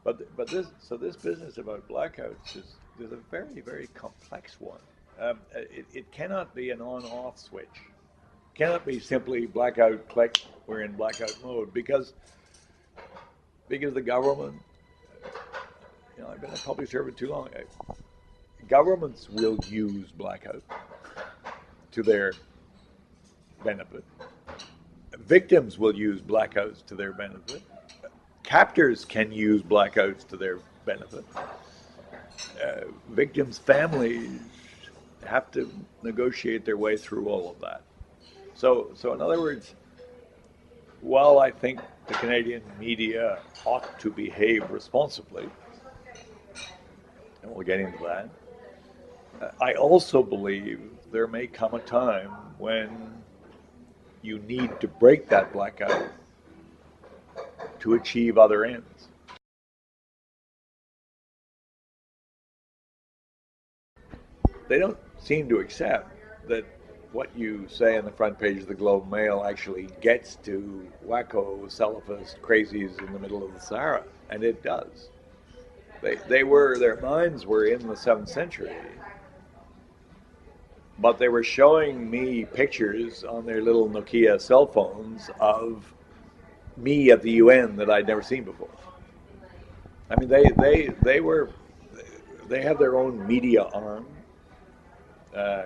This business about blackouts is a very, very complex one. It cannot be an on-off switch. It cannot be simply blackout, click, we're in blackout mode because the government, I've been a public servant too long. Governments will use blackout to their benefit. Victims will use blackouts to their benefit. Captors can use blackouts to their benefit. Victims' families have to negotiate their way through all of that. So in other words, while I think the Canadian media ought to behave responsibly, and we'll get into that, I also believe there may come a time when you need to break that blackout to achieve other ends. They don't seem to accept that what you say on the front page of the Globe and Mail actually gets to wacko, salafist crazies in the middle of the Sahara, and it does. Their minds were in the 7th century, but they were showing me pictures on their little Nokia cell phones of me at the UN that I'd never seen before. I mean, they have their own media arm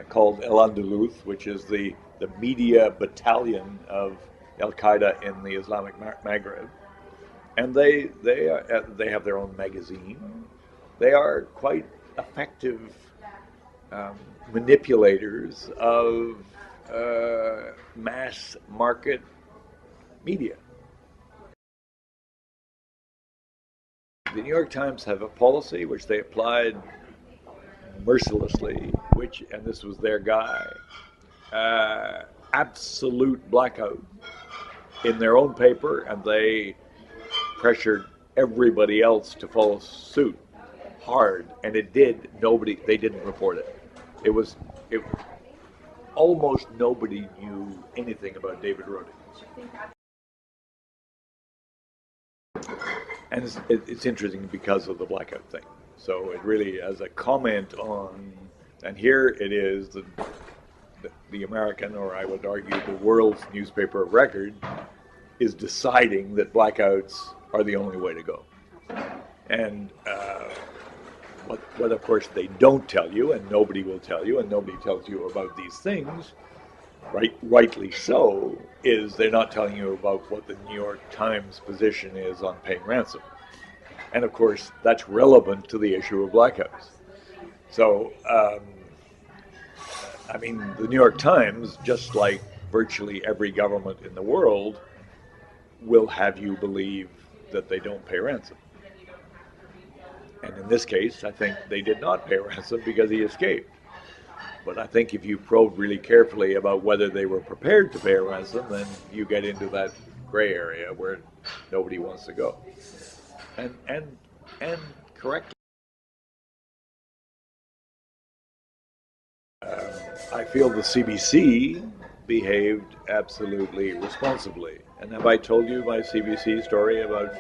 called El Andalus, which is the media battalion of Al Qaeda in the Islamic Maghreb, and they have their own magazine. They are quite effective manipulators of mass market media. The New York Times have a policy which they applied mercilessly, and this was their guy, absolute blackout in their own paper, and they pressured everybody else to follow suit hard, and it did. They didn't report it. It almost nobody knew anything about David Roddy. And it's interesting because of the blackout thing. So it really, as a comment on, and here it is, the American, or I would argue the world's newspaper of record, is deciding that blackouts are the only way to go. And what of course they don't tell you, and nobody will tell you, and nobody tells you about these things, rightly so, is they're not telling you about what the New York Times position is on paying ransom. And of course, that's relevant to the issue of blackouts. So, I mean, the New York Times, just like virtually every government in the world, will have you believe that they don't pay ransom. And in this case, I think they did not pay ransom because he escaped. But I think if you probe really carefully about whether they were prepared to pay a ransom, then you get into that gray area where nobody wants to go. And correctly, I feel the CBC behaved absolutely responsibly. And have I told you my CBC story about?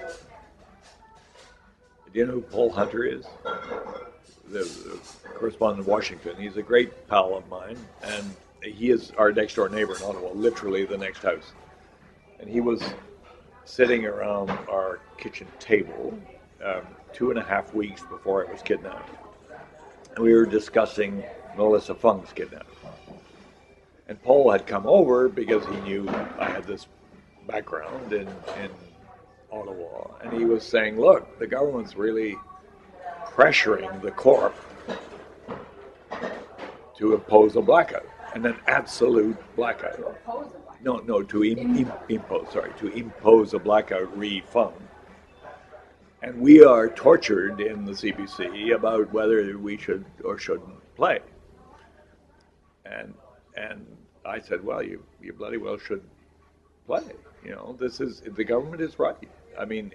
Do you know who Paul Hunter is? The correspondent in Washington. He's a great pal of mine, and he is our next door neighbor in Ottawa, literally the next house. And he was sitting around our kitchen table 2.5 weeks before I was kidnapped. And we were discussing Melissa Fung's kidnapping. And Paul had come over because he knew I had this background in Ottawa. And he was saying, look, the government's really pressuring the corp to impose a blackout, and an absolute blackout. To impose a blackout refund. And we are tortured in the CBC about whether we should or shouldn't play. And I said, well, you bloody well should play. The government is right. I mean,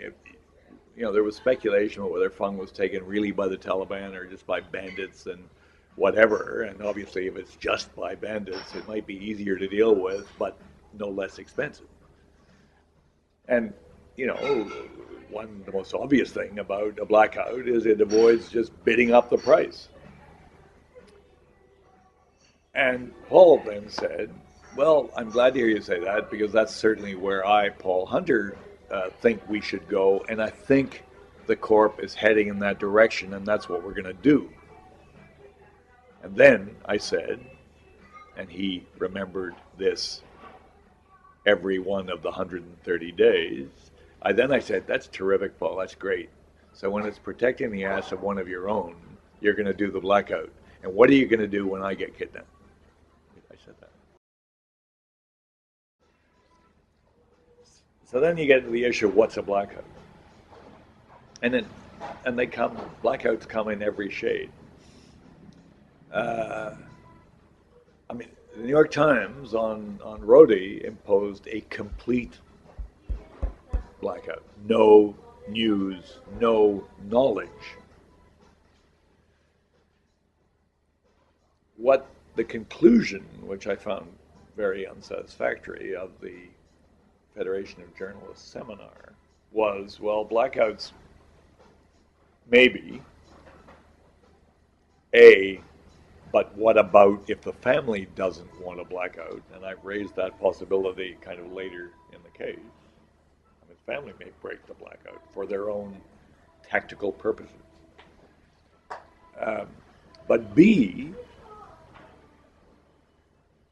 there was speculation about whether Fung was taken really by the Taliban or just by bandits and whatever. And obviously, if it's just by bandits, it might be easier to deal with, but no less expensive. And, the most obvious thing about a blackout is it avoids just bidding up the price. And Paul then said, well, I'm glad to hear you say that, because that's certainly where I, Paul Hunter, think we should go, and I think the Corp is heading in that direction, and that's what we're going to do. And then I said, and he remembered this every one of the 130 days, I said, that's terrific, Paul, that's great. So when it's protecting the ass of one of your own, you're going to do the blackout. And what are you going to do when I get kidnapped? I said that. So then you get to the issue of what's a blackout. And blackouts come in every shade. I mean, the New York Times on Rhodey imposed a complete blackout. No news, no knowledge. What the conclusion, which I found very unsatisfactory, of the Federation of Journalists seminar was, well, blackouts maybe, but what about if the family doesn't want a blackout? And I've raised that possibility kind of later in the case. I mean, the family may break the blackout for their own tactical purposes. But B,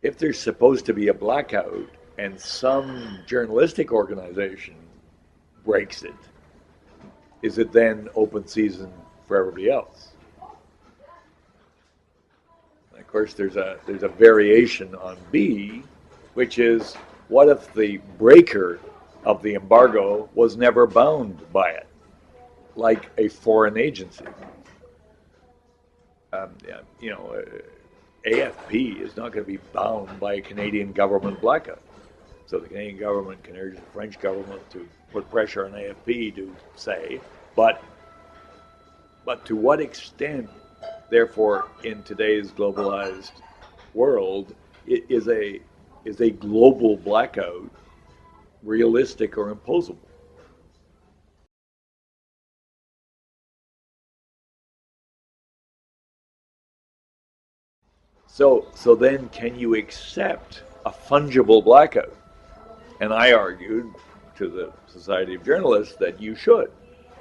if there's supposed to be a blackout and some journalistic organization breaks it, is it then open season for everybody else? And of course, there's a variation on B, which is, what if the breaker of the embargo was never bound by it, like a foreign agency? AFP is not going to be bound by a Canadian government blackout. So the Canadian government can urge the French government to put pressure on AFP to say, but to what extent, therefore, in today's globalized world, is a global blackout realistic or imposable? So then, can you accept a fungible blackout? And I argued to the Society of Journalists that you should.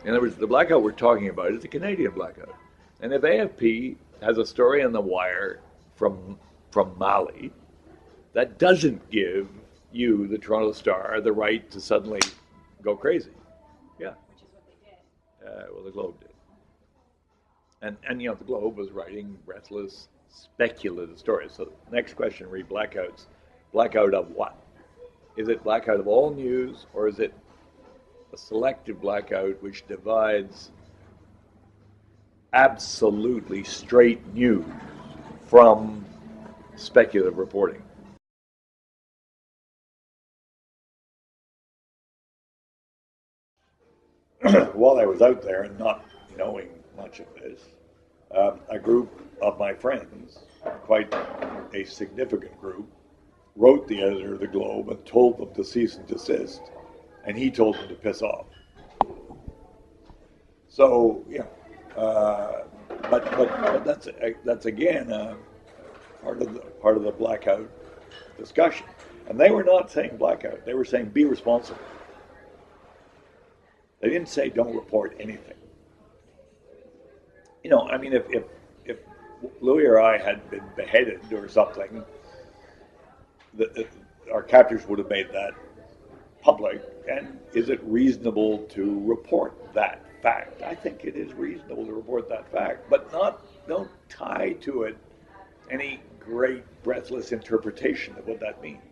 In other words, the blackout we're talking about is a Canadian blackout. And if AFP has a story on the wire from Mali, that doesn't give you, the Toronto Star, the right to suddenly go crazy. Yeah. Which is what they did. Well, the Globe did. And the Globe was writing breathless, speculative stories. So next question, read blackouts. Blackout of what? Is it blackout of all news, or is it a selective blackout which divides absolutely straight news from speculative reporting? While I was out there and not knowing much of this, a group of my friends, quite a significant group, wrote the editor of the Globe and told them to cease and desist, and he told them to piss off. So, but that's again part of the blackout discussion. And they were not saying blackout; they were saying be responsible. They didn't say don't report anything. I mean, if Louis or I had been beheaded or something, our captors would have made that public. And is it reasonable to report that fact? I think it is reasonable to report that fact, but don't tie to it any great breathless interpretation of what that means.